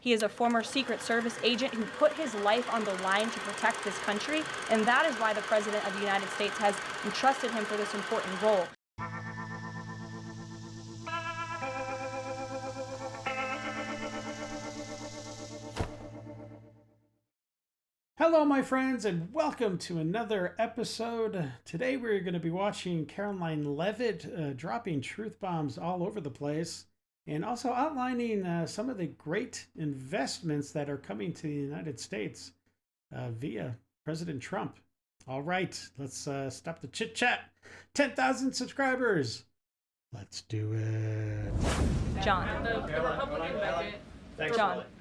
He is a former Secret Service agent who put his life on the line to protect this country, and that is why the President of the United States has entrusted him for this important role. Hello, my friends, and welcome to another episode. Today we're going to be watching Caroline Levitt dropping truth bombs all over the place and also outlining some of the great investments that are coming to the United States via President Trump. All right, let's stop the chit-chat. 10,000 subscribers. Let's do it. John.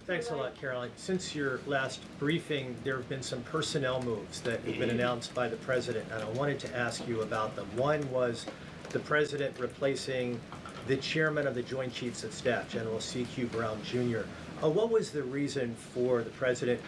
Thanks a lot, Caroline. Since your last briefing, there have been some personnel moves that have been announced by the president, and I wanted to ask you about them. One was the president replacing the chairman of the Joint Chiefs of Staff, General C.Q. Brown Jr. What was the reason for the president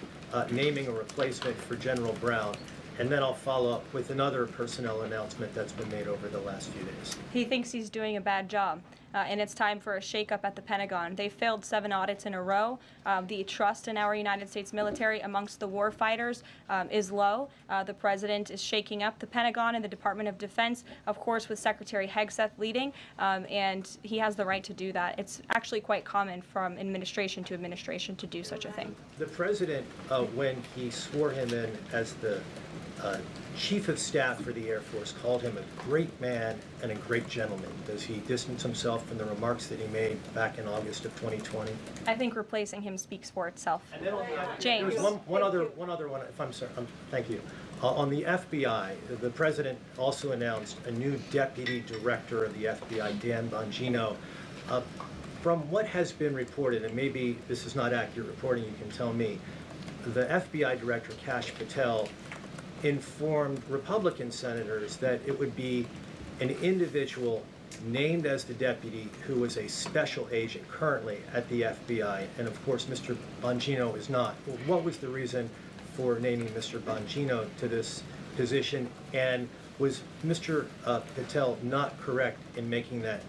naming a replacement for General Brown? And then I'll follow up with another personnel announcement that's been made over the last few days. He thinks he's doing a bad job, and it's time for a shakeup at the Pentagon. They failed 7 audits in a row. The trust in our United States military amongst the war fighters is low. The president is shaking up the Pentagon and the Department of Defense, of course, with Secretary Hegseth leading, and he has the right to do that. It's actually quite common from administration to administration to do such a thing. The president, when he swore him in as the Chief of Staff for the Air Force, called him a great man and a great gentleman. Does he distance himself from the remarks that he made back in August of 2020? I think replacing him speaks for itself. James. There's one other one, if I'm sorry. Thank you. On the FBI, the president also announced a new deputy director of the FBI, Dan Bongino. From what has been reported, and maybe this is not accurate reporting, you can tell me, the FBI director, Kash Patel, informed Republican senators that it would be an individual named as the deputy who was a special agent currently at the FBI, and of course Mr. Bongino is not. What was the reason for naming Mr. Bongino to this position, and was Mr. Patel not correct in making that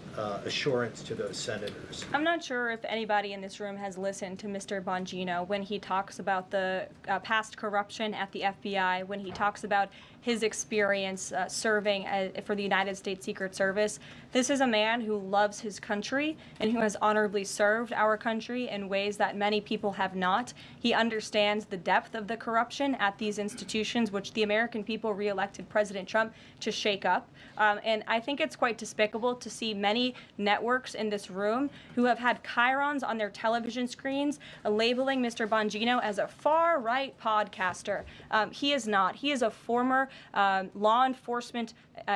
assurance to those senators? I'm not sure if anybody in this room has listened to Mr. Bongino when he talks about the past corruption at the FBI, when he talks about his experience serving for the United States Secret Service. This is a man who loves his country and who has honorably served our country in ways that many people have not. He understands the depth of the corruption at these institutions, which the American people re-elected President Trump to shake up. And I think it's quite despicable to see many networks in this room who have had chyrons on their television screens labeling Mr. Bongino as a far-right podcaster. He is not. He is a former law enforcement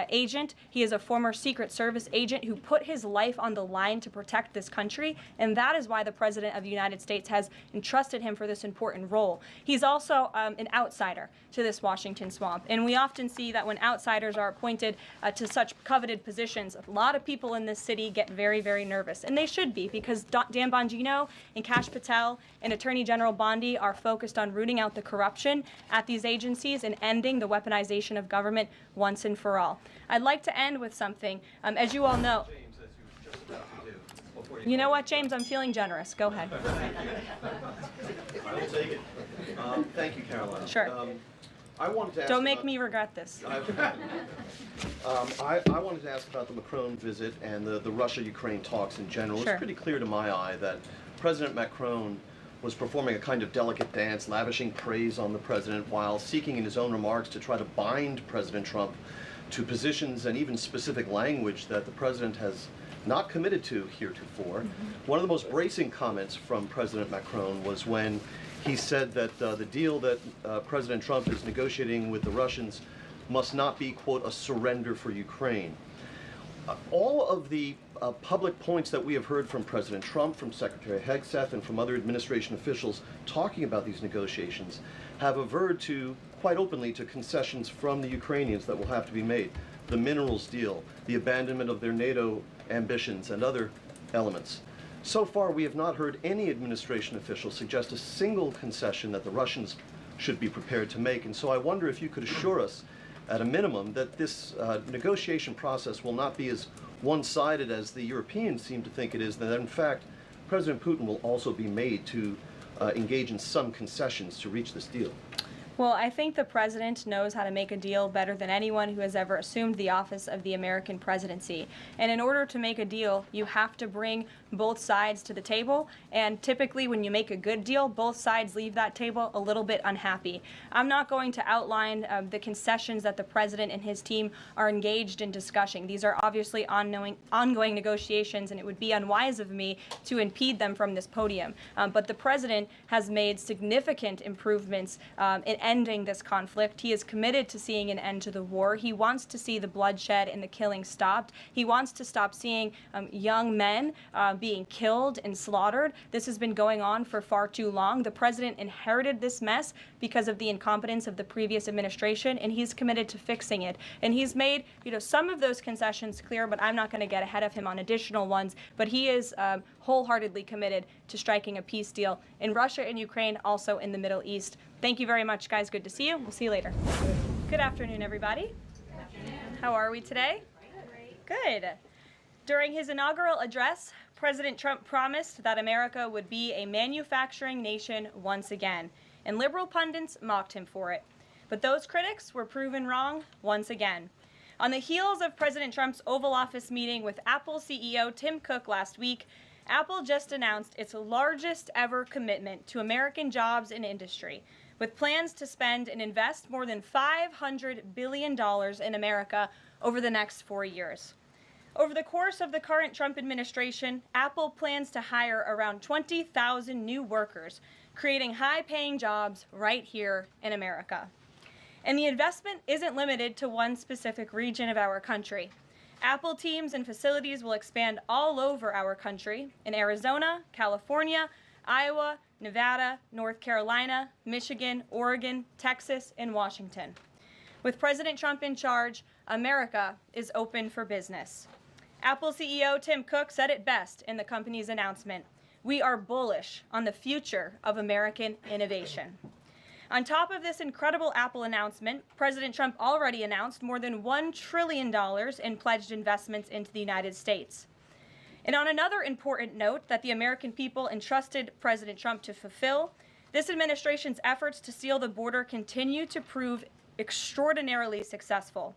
agent. He is a former Secret Service agent who put his life on the line to protect this country, and that is why the President of the United States has entrusted him for this important role. He's also an outsider to this Washington swamp, and we often see that when outsiders are appointed to such coveted positions, a lot of people in this city get very, very nervous, and they should be, because Dan Bongino and Kash Patel and Attorney General Bondi are focused on rooting out the corruption at these agencies and ending the weaponization of government once and for all. I'd like to end with something. As you all know, you know what, James? I'm feeling generous. Go ahead. I will take it. Thank you, Caroline. Sure. I wanted to ask Don't make me regret this. I wanted to ask about the Macron visit and the Russia-Ukraine talks in general. Sure. It's pretty clear to my eye that President Macron was performing a kind of delicate dance, lavishing praise on the president while seeking in his own remarks to try to bind President Trump to positions and even specific language that the president has not committed to heretofore. Mm-hmm. One of the most bracing comments from President Macron was when he said that the deal that President Trump is negotiating with the Russians must not be, quote, a surrender for Ukraine. All of the public points that we have heard from President Trump, from Secretary Hegseth, and from other administration officials talking about these negotiations have averred to, quite openly, to concessions from the Ukrainians that will have to be made. The minerals deal, the abandonment of their NATO ambitions, and other elements. So far, we have not heard any administration official suggest a single concession that the Russians should be prepared to make. And so I wonder if you could assure us, at a minimum, that this negotiation process will not be as one-sided as the Europeans seem to think it is, that in fact, President Putin will also be made to engage in some concessions to reach this deal? Well, I think the president knows how to make a deal better than anyone who has ever assumed the office of the American presidency. And in order to make a deal, you have to bring both sides to the table. And typically, when you make a good deal, both sides leave that table a little bit unhappy. I'm not going to outline the concessions that the president and his team are engaged in discussing. These are obviously ongoing negotiations, and it would be unwise of me to impede them from this podium. But the president has made significant improvements in ending this conflict. He is committed to seeing an end to the war. He wants to see the bloodshed and the killing stopped. He wants to stop seeing young men being killed and slaughtered. This has been going on for far too long. The president inherited this mess because of the incompetence of the previous administration, and he's committed to fixing it. And he's made, some of those concessions clear, but I'm not going to get ahead of him on additional ones. But he is wholeheartedly committed to striking a peace deal in Russia and Ukraine, also in the Middle East. Thank you very much, guys. Good to see you. We'll see you later. Good afternoon, everybody. Good afternoon. How are we today? Good. During his inaugural address, President Trump promised that America would be a manufacturing nation once again, and liberal pundits mocked him for it. But those critics were proven wrong once again. On the heels of President Trump's Oval Office meeting with Apple CEO Tim Cook last week, Apple just announced its largest ever commitment to American jobs and industry, with plans to spend and invest more than $500 billion in America over the next 4 years. Over the course of the current Trump administration, Apple plans to hire around 20,000 new workers, creating high-paying jobs right here in America. And the investment isn't limited to one specific region of our country. Apple teams and facilities will expand all over our country in Arizona, California, Iowa, Nevada, North Carolina, Michigan, Oregon, Texas, and Washington. With President Trump in charge, America is open for business. Apple CEO Tim Cook said it best in the company's announcement: "We are bullish on the future of American innovation." On top of this incredible Apple announcement, President Trump already announced more than $1 trillion in pledged investments into the United States. And on another important note that the American people entrusted President Trump to fulfill, this administration's efforts to seal the border continue to prove extraordinarily successful.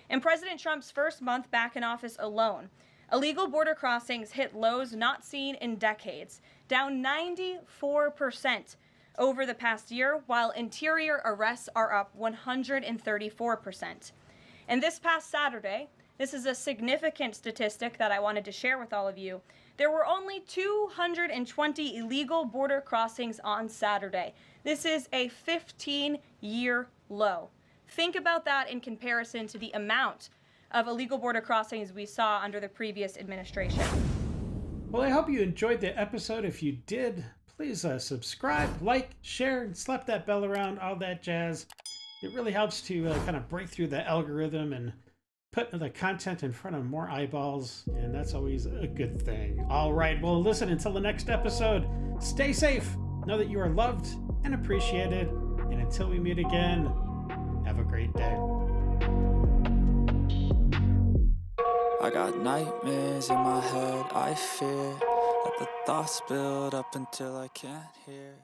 In President Trump's first month back in office alone, illegal border crossings hit lows not seen in decades, down 94% over the past year, while interior arrests are up 134%. And this past Saturday, this is a significant statistic that I wanted to share with all of you, there were only 220 illegal border crossings on Saturday. This is a 15-year low. Think about that in comparison to the amount of illegal border crossings we saw under the previous administration. Well, I hope you enjoyed the episode. If you did, please subscribe, like, share, and slap that bell around, all that jazz. It really helps to kind of break through the algorithm and put the content in front of more eyeballs, and that's always a good thing. All right, well, listen, until the next episode, stay safe. Know that you are loved and appreciated, and until we meet again, have a great day. I got nightmares in my head, I fear that the thoughts build up until I can't hear.